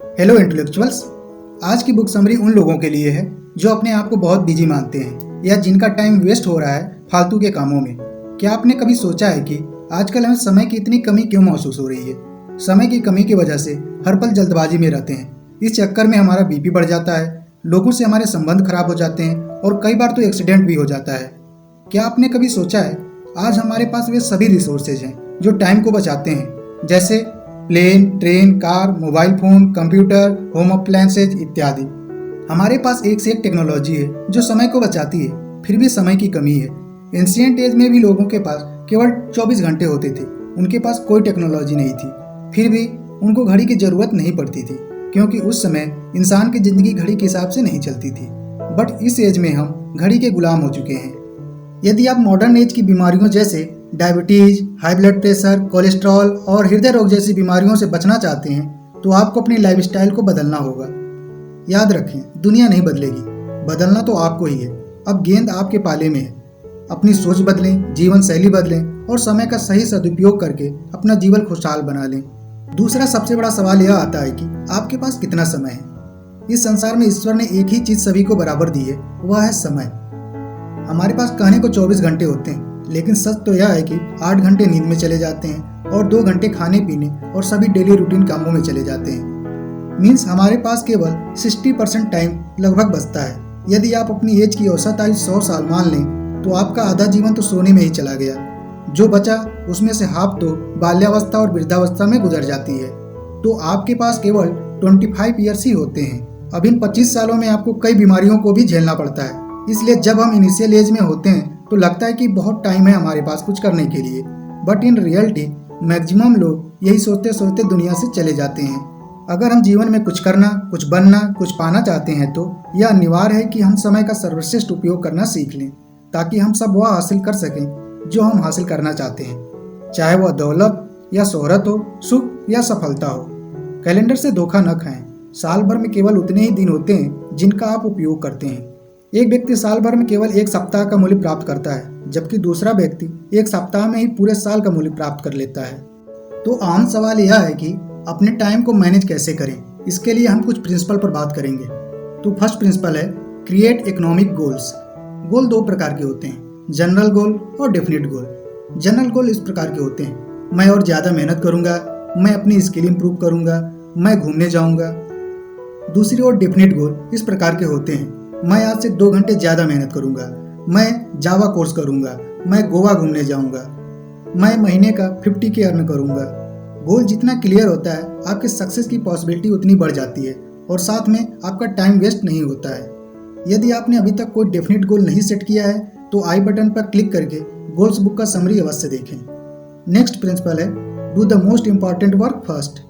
Hello intellectuals. आज की book summary उन लोगों के लिए है जो अपने आप को बहुत बिजी मानते हैं या जिनका टाइम वेस्ट हो रहा है फालतू के कामों में। क्या आपने कभी सोचा है कि आजकल हमें समय की इतनी कमी क्यों महसूस हो रही है? समय की कमी की वजह से हर पल जल्दबाजी में रहते हैं। इस चक्कर में हमारा बीपी बढ़ जाता है, लोगों से हमारे संबंध खराब हो जाते हैं और कई बार तो एक्सीडेंट भी हो जाता है। क्या आपने कभी सोचा है आज हमारे पास वे सभी रिसोर्सेज हैं जो टाइम को बचाते हैं, जैसे plane, train, car, mobile phone, computer, home appliances इत्यादि। हमारे पास एक से एक टेक्नोलॉजी है जो समय को बचाती है, फिर भी समय की कमी है। एंशिएंट एज में भी लोगों के पास केवल 24 घंटे होते थे, उनके पास कोई टेक्नोलॉजी नहीं थी, फिर भी उनको घड़ी की जरूरत नहीं पड़ती थी क्योंकि उस समय इंसान की जिंदगी घड़ी के हिसाब से नहीं चलती थी। बट इस एज में हम घड़ी के गुलाम हो चुके हैं। यदि आप मॉडर्न एज की बीमारियों जैसे diabetes, high blood pressure, cholesterol और हृदय रोग जैसी बीमारियों से बचना चाहते हैं तो आपको अपनी लाइफस्टाइल को बदलना होगा। याद रखें, दुनिया नहीं बदलेगी, बदलना तो आपको ही है। अब गेंद आपके पाले में है। अपनी सोच बदलें, जीवन शैली बदलें और समय का सही सदुपयोग करके अपना जीवन खुशहाल बना लें। दूसरा सबसे बड़ा सवाल यह आता है कि आपके पास कितना समय है। इस संसार में ईश्वर ने एक ही चीज सभी को बराबर दी है, वह है समय। हमारे पास कहने को 24 घंटे होते हैं, लेकिन सच तो यह है कि 8 घंटे नींद में चले जाते हैं और 2 घंटे खाने पीने और सभी डेली रूटीन कामों में चले जाते हैं। मीन्स हमारे पास केवल 60% टाइम लगभग बचता है। यदि आप अपनी एज की औसत आयु 100 साल मान लें तो आपका आधा जीवन तो सोने में ही चला गया। जो बचा उसमें से हाफ तो बाल्यावस्था और वृद्धावस्था में गुजर जाती है। तो आपके पास केवल 25 ईयर्स ही होते हैं। अब इन 25 सालों में आपको कई बीमारियों को भी झेलना पड़ता है। इसलिए जब हम इनिशियल एज में होते हैं तो लगता है कि बहुत टाइम है हमारे पास कुछ करने के लिए, बट इन रियलिटी मैक्सिमम लोग यही सोचते सोचते दुनिया से चले जाते हैं। अगर हम जीवन में कुछ करना, कुछ बनना, कुछ पाना चाहते हैं तो यह अनिवार्य है कि हम समय का सर्वश्रेष्ठ उपयोग करना सीख लें, ताकि हम सब वह हासिल कर सकें जो हम हासिल करना चाहते हैं, चाहे वह दौलत या शोहरत हो, सुख या सफलता हो। कैलेंडर से धोखा न खाएं। साल भर में केवल उतने ही दिन होते हैं जिनका आप उपयोग करते हैं। एक व्यक्ति साल भर में केवल एक सप्ताह का मूल्य प्राप्त करता है, जबकि दूसरा व्यक्ति एक सप्ताह में ही पूरे साल का मूल्य प्राप्त कर लेता है। तो आम सवाल यह है कि अपने टाइम को मैनेज कैसे करें। इसके लिए हम कुछ प्रिंसिपल पर बात करेंगे। तो फर्स्ट प्रिंसिपल है क्रिएट इकोनॉमिक गोल्स। गोल 2 प्रकार के होते हैं, जनरल गोल और डेफिनेट गोल। जनरल गोल इस प्रकार के होते हैं, मैं और ज़्यादा मेहनत करूंगा, मैं अपनी स्किल इंप्रूव करूंगा, मैं घूमने जाऊंगा। दूसरी ओर डेफिनेट गोल इस प्रकार के होते हैं, मैं आज से 2 घंटे ज़्यादा मेहनत करूंगा, मैं जावा कोर्स करूंगा, मैं गोवा घूमने जाऊंगा, मैं महीने का 50K अर्न करूंगा। गोल जितना क्लियर होता है आपके सक्सेस की पॉसिबिलिटी उतनी बढ़ जाती है और साथ में आपका टाइम वेस्ट नहीं होता है। यदि आपने अभी तक कोई डेफिनेट गोल नहीं सेट किया है तो आई बटन पर क्लिक करके गोल्स बुक का समरी अवश्य देखें। नेक्स्ट प्रिंसिपल है do the most important work first.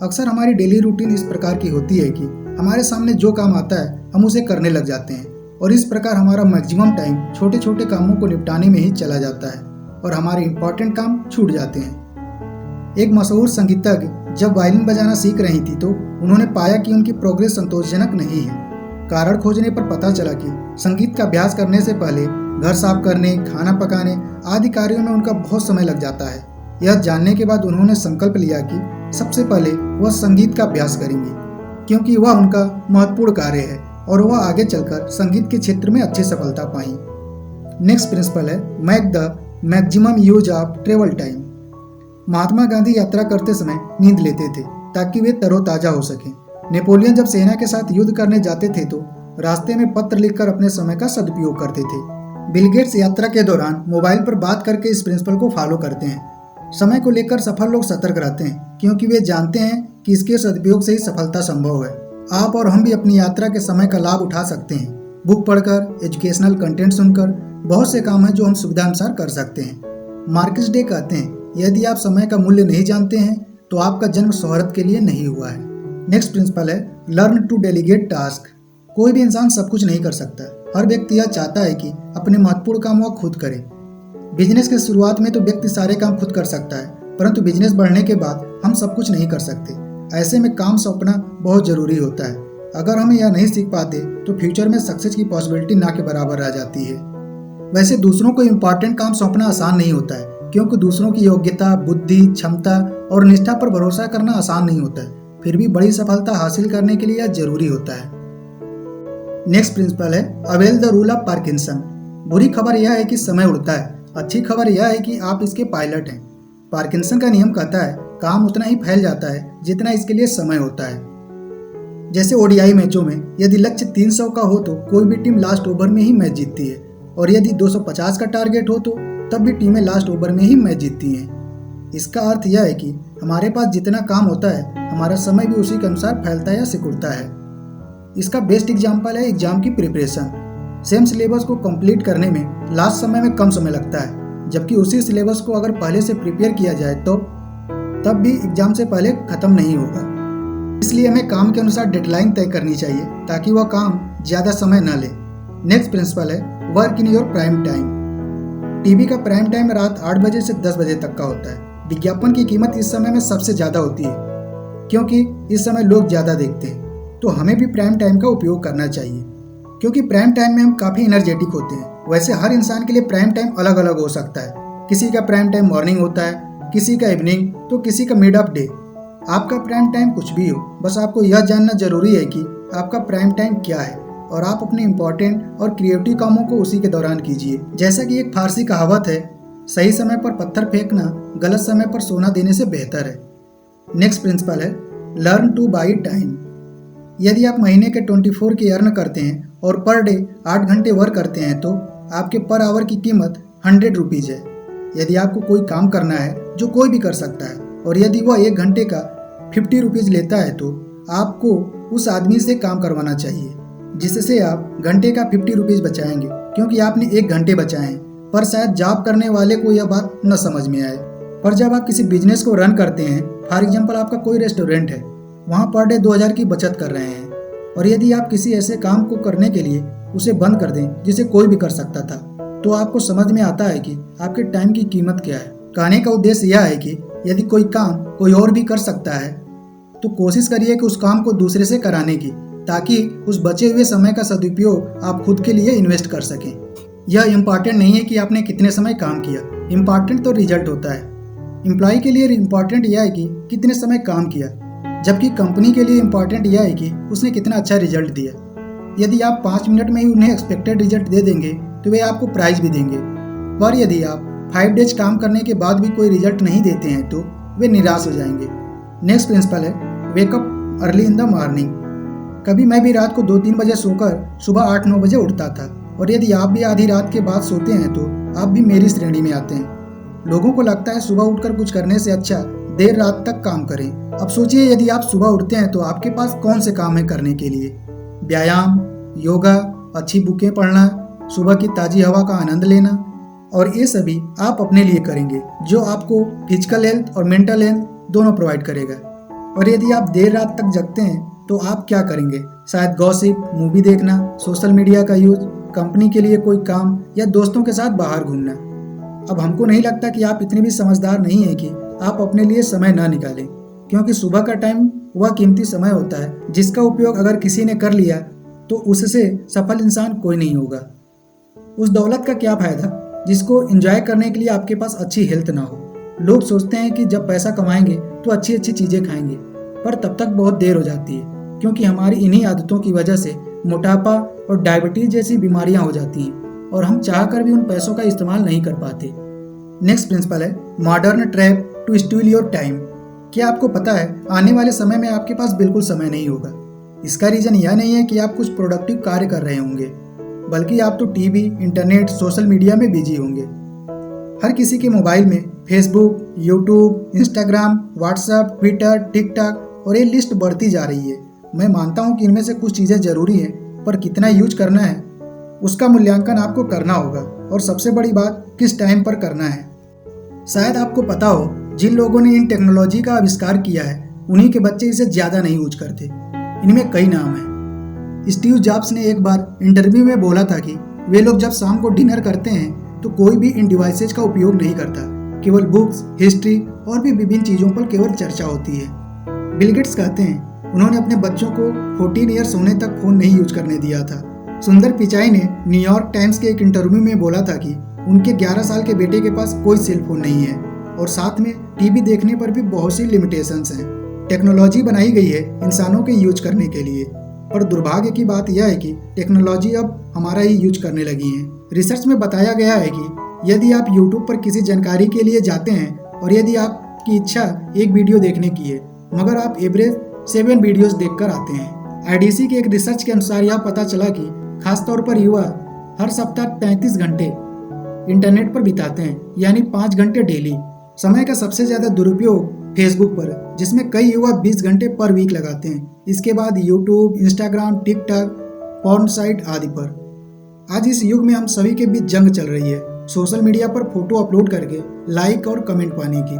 अक्सर हमारी डेली रूटीन इस प्रकार की होती है कि हमारे सामने जो काम आता है हम उसे करने लग जाते हैं और इस प्रकार हमारा मैक्सिमम टाइम छोटे छोटे कामों को निपटाने में ही चला जाता है और हमारे इम्पोर्टेंट काम छूट जाते हैं। एक मशहूर संगीतज्ञ जब वायलिन बजाना सीख रही थी तो उन्होंने पाया कि उनकी प्रोग्रेस संतोषजनक नहीं है। कारण खोजने पर पता चला कि संगीत का अभ्यास करने से पहले घर साफ करने, खाना पकाने आदि कार्यों में उनका बहुत समय लग जाता है। यह जानने के बाद उन्होंने संकल्प लिया कि सबसे पहले वह संगीत का अभ्यास करेंगे क्योंकि वह उनका महत्वपूर्ण कार्य है और वह आगे चलकर संगीत के क्षेत्र में अच्छी सफलता पाई। नेक्स्ट प्रिंसिपल है make the maximum use of travel time. Mahatma Gandhi यात्रा करते समय नींद लेते थे ताकि वे तरोताजा हो सकें। नेपोलियन जब सेना के साथ युद्ध करने जाते थे तो रास्ते में पत्र लिखकर अपने समय का सदुपयोग करते थे। बिल गेट्स यात्रा के दौरान मोबाइल पर बात करके इस प्रिंसिपल को फॉलो करते हैं। समय को लेकर सफल लोग सतर्क रहते हैं क्योंकि वे जानते हैं कि इसके सदुपयोग से ही सफलता संभव है। आप और हम भी अपनी यात्रा के समय का लाभ उठा सकते हैं। बुक पढ़कर, एजुकेशनल कंटेंट सुनकर बहुत से काम हैं जो हम सुविधानुसार कर सकते हैं। मार्केस डे कहते हैं यदि आप समय का मूल्य नहीं जानते हैं तो आपका जन्म शोहरत के लिए नहीं हुआ है। नेक्स्ट प्रिंसिपल है लर्न टू डेलीगेट टास्क। कोई भी इंसान सब कुछ नहीं कर सकता। हर व्यक्ति यह चाहता है कि अपने महत्वपूर्ण काम वह खुद करे। बिजनेस के शुरुआत में तो व्यक्ति सारे काम खुद कर सकता है, परंतु बिजनेस बढ़ने के बाद हम सब कुछ नहीं कर सकते। ऐसे में काम सौंपना बहुत जरूरी होता है। अगर हम यह नहीं सीख पाते तो फ्यूचर में सक्सेस की पॉसिबिलिटी ना के बराबर रह जाती है। वैसे दूसरों को इम्पोर्टेंट काम सौंपना आसान नहीं होता है क्योंकि दूसरों की योग्यता, बुद्धि, क्षमता और निष्ठा पर भरोसा करना आसान नहीं होता है। फिर भी बड़ी सफलता हासिल करने के लिए यह जरूरी होता है। नेक्स्ट प्रिंसिपल है avail the rule of Parkinson. बुरी खबर यह है कि समय उड़ता है, अच्छी खबर यह है कि आप इसके पायलट हैं। पार्किंसन का नियम कहता है काम उतना ही फैल जाता है जितना इसके लिए समय होता है। जैसे ओडीआई मैचों में यदि लक्ष्य 300 का हो तो कोई भी टीम लास्ट ओवर में ही मैच जीतती है, और यदि 250 का टारगेट हो तो तब भी टीमें लास्ट ओवर में ही मैच जीतती हैं। इसका अर्थ यह है कि हमारे पास जितना काम होता है हमारा समय भी उसी के अनुसार फैलता है या सिकुड़ता है। इसका बेस्ट एग्जाम्पल है एग्जाम की प्रिपरेशन। सेम सिलेबस को कंप्लीट करने में लास्ट समय में कम समय लगता है, जबकि उसी सिलेबस को अगर पहले से प्रिपेयर किया जाए तो तब भी एग्जाम से पहले खत्म नहीं होगा। इसलिए हमें काम के अनुसार डेडलाइन तय करनी चाहिए ताकि वह काम ज़्यादा समय न ले। नेक्स्ट प्रिंसिपल है work in your prime time. TV का प्राइम टाइम रात 8 बजे से 10 बजे तक का होता है। विज्ञापन की कीमत इस समय में सबसे ज़्यादा होती है क्योंकि इस समय लोग ज़्यादा देखते हैं, तो हमें भी प्राइम टाइम का उपयोग करना चाहिए क्योंकि प्राइम टाइम में हम काफ़ी एनर्जेटिक होते हैं। वैसे हर इंसान के लिए प्राइम टाइम अलग अलग हो सकता है। किसी का प्राइम टाइम मॉर्निंग होता है, किसी का इवनिंग, तो किसी का मिड ऑफ डे। आपका प्राइम टाइम कुछ भी हो, बस आपको यह जानना जरूरी है कि आपका प्राइम टाइम क्या है और आप अपने इम्पोर्टेंट और क्रिएटिव कामों को उसी के दौरान कीजिए। जैसा कि एक फारसी कहावत है, सही समय पर पत्थर फेंकना गलत समय पर सोना देने से बेहतर है। नेक्स्ट प्रिंसिपल है लर्न टू बाई टाइम। यदि आप महीने के 24 के अर्न करते हैं और पर डे 8 घंटे वर्क करते हैं तो आपके पर आवर की कीमत 100 रुपीज़ है। यदि आपको कोई काम करना है जो कोई भी कर सकता है और यदि वह 1 घंटे का 50 रुपीज़ लेता है तो आपको उस आदमी से काम करवाना चाहिए, जिससे आप घंटे का 50 रुपीज़ बचाएंगे क्योंकि आपने 1 घंटे बचाए हैं। पर शायद जॉब करने वाले को यह बात न समझ में आए। पर जब आप किसी बिजनेस को रन करते हैं, फॉर एग्जाम्पल आपका कोई रेस्टोरेंट है, वहाँ पर डे 2000 की बचत कर रहे हैं, और यदि आप किसी ऐसे काम को करने के लिए उसे बंद कर दें जिसे कोई भी कर सकता था, तो आपको समझ में आता है कि आपके टाइम की कीमत क्या है। कहने का उद्देश्य यह है कि यदि कोई काम कोई और भी कर सकता है तो कोशिश करिए कि उस काम को दूसरे से कराने की, ताकि उस बचे हुए समय का सदुपयोग आप खुद के लिए इन्वेस्ट कर सकें। यह इम्पॉर्टेंट नहीं है कि आपने कितने समय काम किया, इम्पॉर्टेंट तो रिजल्ट होता है। एम्प्लॉय के लिए इम्पॉर्टेंट यह है कि कितने समय काम किया, जबकि कंपनी के लिए इम्पॉर्टेंट यह है कि उसने कितना अच्छा रिजल्ट दिया। यदि आप 5 मिनट में ही उन्हें एक्सपेक्टेड रिजल्ट दे देंगे तो वे आपको प्राइज भी देंगे, पर यदि आप 5 डेज काम करने के बाद भी कोई रिजल्ट नहीं देते हैं तो वे निराश हो जाएंगे। नेक्स्ट प्रिंसिपल है wake up early in the morning. कभी मैं भी रात को 2-3 बजे सोकर सुबह 8-9 बजे उठता था, और यदि आप भी आधी रात के बाद सोते हैं तो आप भी मेरी श्रेणी में आते हैं। लोगों को लगता है सुबह उठकर कुछ करने से अच्छा देर रात तक काम करें। अब सोचिए यदि आप सुबह उठते हैं तो आपके पास कौन से काम है करने के लिए? व्यायाम, योगा, अच्छी बुकें पढ़ना, सुबह की ताज़ी हवा का आनंद लेना, और ये सभी आप अपने लिए करेंगे जो आपको फिजिकल हेल्थ और मेंटल हेल्थ दोनों प्रोवाइड करेगा। और यदि आप देर रात तक जगते हैं तो आप क्या करेंगे? शायद गॉसिप, मूवी देखना, सोशल मीडिया का यूज, कंपनी के लिए कोई काम या दोस्तों के साथ बाहर घूमना। अब हमको नहीं लगता कि आप इतने भी समझदार नहीं हैं कि आप अपने लिए समय ना निकालें, क्योंकि सुबह का टाइम वह कीमती समय होता है जिसका उपयोग अगर किसी ने कर लिया तो उससे सफल इंसान कोई नहीं होगा। उस दौलत का क्या फायदा जिसको एंजॉय करने के लिए आपके पास अच्छी हेल्थ ना हो। लोग सोचते हैं कि जब पैसा कमाएंगे तो अच्छी अच्छी चीज़ें खाएंगे, पर तब तक बहुत देर हो जाती है क्योंकि हमारी इन्हीं आदतों की वजह से मोटापा और डायबिटीज जैसी बीमारियां हो जाती हैं और हम चाहकर भी उन पैसों का इस्तेमाल नहीं कर पाते। नेक्स्ट प्रिंसिपल है modern trap to steal your time. क्या आपको पता है आने वाले समय में आपके पास बिल्कुल समय नहीं होगा? इसका रीज़न यह नहीं है कि आप कुछ प्रोडक्टिव कार्य कर रहे होंगे, बल्कि आप तो टीवी, इंटरनेट, सोशल मीडिया में बिजी होंगे। हर किसी के मोबाइल में Facebook, YouTube, Instagram, WhatsApp, Twitter, TikTok और ये लिस्ट बढ़ती जा रही है। मैं मानता हूँ कि इनमें से कुछ चीज़ें ज़रूरी हैं, पर कितना यूज करना है उसका मूल्यांकन आपको करना होगा, और सबसे बड़ी बात किस टाइम पर करना है। शायद आपको पता हो जिन लोगों ने इन टेक्नोलॉजी का आविष्कार किया है उन्हीं के बच्चे इसे ज़्यादा नहीं यूज करते। इनमें कई नाम हैं। स्टीव जॉब्स ने एक बार इंटरव्यू में बोला था कि वे लोग जब शाम को डिनर करते हैं तो कोई भी इन डिवाइसेज का उपयोग नहीं करता, केवल बुक्स, हिस्ट्री और भी विभिन्न चीज़ों पर केवल चर्चा होती है। बिल गेट्स कहते हैं उन्होंने अपने बच्चों को 14 ईयर्स होने तक फ़ोन नहीं यूज करने दिया था। सुंदर पिचाई ने न्यूयॉर्क टाइम्स के एक इंटरव्यू में बोला था कि उनके 11 साल के बेटे के पास कोई सेल फोन नहीं है और साथ में टीवी देखने पर भी बहुत सी लिमिटेशंस हैं। टेक्नोलॉजी बनाई गई है इंसानों के यूज करने के लिए, पर दुर्भाग्य की बात यह है कि टेक्नोलॉजी अब हमारा ही यूज करने लगी है। रिसर्च में बताया गया है कि यदि आप यूट्यूब पर किसी जानकारी के लिए जाते हैं और यदि आपकी इच्छा एक वीडियो देखने की है, मगर आप एवरेज 7 वीडियोस देखकर आते हैं। आईडीसी के एक रिसर्च के अनुसार यह पता चला कि खासतौर पर युवा हर सप्ताह 33 घंटे इंटरनेट पर बिताते हैं, यानी 5 घंटे डेली। समय का सबसे ज़्यादा दुरुपयोग फेसबुक पर, जिसमें कई युवा 20 घंटे पर वीक लगाते हैं। इसके बाद YouTube, Instagram, TikTok, porn site आदि पर। आज इस युग में हम सभी के बीच जंग चल रही है, सोशल मीडिया पर फोटो अपलोड करके लाइक और कमेंट पाने की।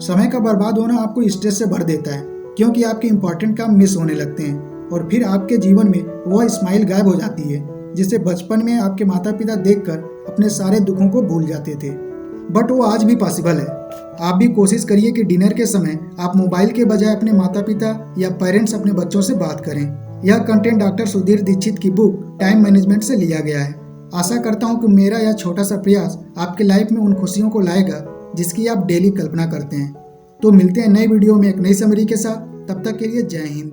समय का बर्बाद होना आपको स्ट्रेस से भर देता है, क्योंकि आपके इंपॉर्टेंट काम मिस होने लगते हैं और फिर आपके जीवन में वह स्माइल गायब हो जाती है जिसे बचपन में आपके माता पिता देखकर अपने सारे दुखों को भूल जाते थे। बट वो आज भी पॉसिबल है। आप भी कोशिश करिए कि डिनर के समय आप मोबाइल के बजाय अपने माता पिता या पेरेंट्स अपने बच्चों से बात करें। यह कंटेंट डॉक्टर सुधीर दीक्षित की बुक टाइम मैनेजमेंट से लिया गया है। आशा करता हूँ कि मेरा यह छोटा सा प्रयास आपके लाइफ में उन खुशियों को लाएगा जिसकी आप डेली कल्पना करते हैं। तो मिलते हैं नई वीडियो में एक नई समरी के साथ। तब तक के लिए जय हिंद।